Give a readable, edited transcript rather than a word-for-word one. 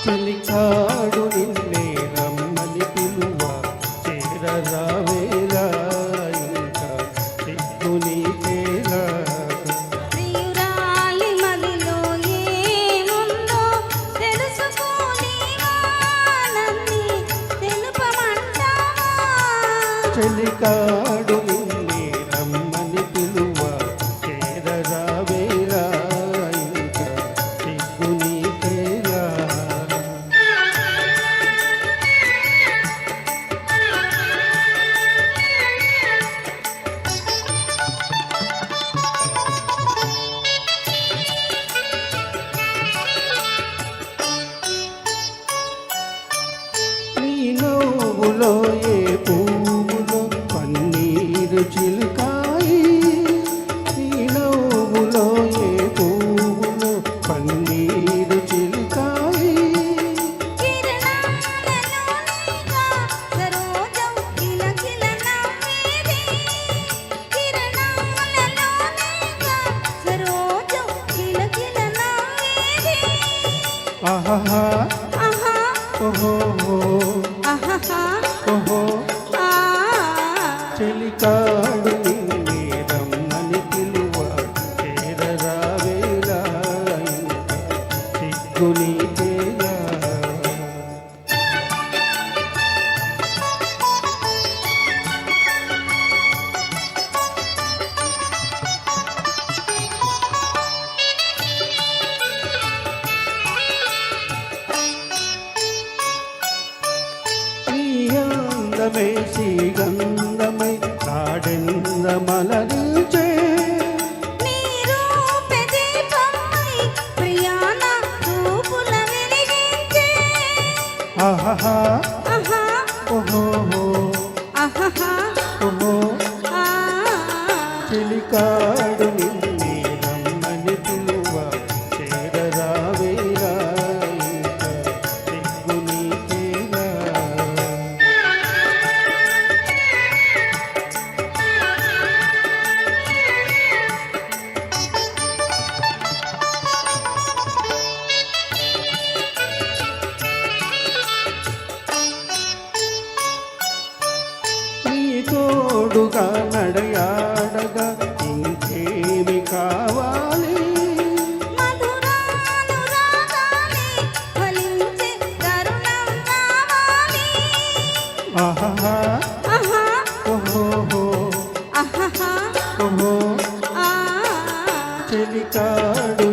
చెలికాడు నిన్నే రమ్మని పిలువ చేరరావేలా ఇంకా సిగ్గు నీకేలా ప్రియురాలి మదిలో ఏముందో తెలుసుకోని నన్ని తెలుపమంటావా చెలికాడు నిన్నే రమ్మని పిలువ చేరరావేలా ఇంకా సిగ్గు నీకేలా నీ నవ్వులో ఏ పువ్వులో పన్నీరు చిలుకాయి నీ నవ్వులో ఏ పువ్వులో పన్నీరు చిలుకాయి కిరణాలలోనిగా సరోజం కిలకిల నవ్వేది కిరణాలలోనిగా సరోజం కిలకిల నవ్వేది ఆహా ఆహా ఓహో ఆహా ఓహో ఆ చెలికాడు నిన్నే రమ్మని పిలువ చేరరావేలా ఇంకా సిగ్గు నీకేలా నీ అందమే శ్రీగంధమై కాడెందమలరించే నీ రూపే దీపమై ప్రియాన రూపుల వెలిగించే ఆహా ఆహా ఓహో ఆహా ఓహో ఆ చెలికాడు నిన్నే రమ్మని పిలువ చేరరావేలా ఇంకా సిగ్గు నీకేలా నీ తోడుగా నడయాడగా ఇంకేమి కావాలి మధురానురాగాలే ఫలించే తరుణం రావాలి ఆహా ఆహా ఓహో ఆహా ఓహో ఆ చెలికాడు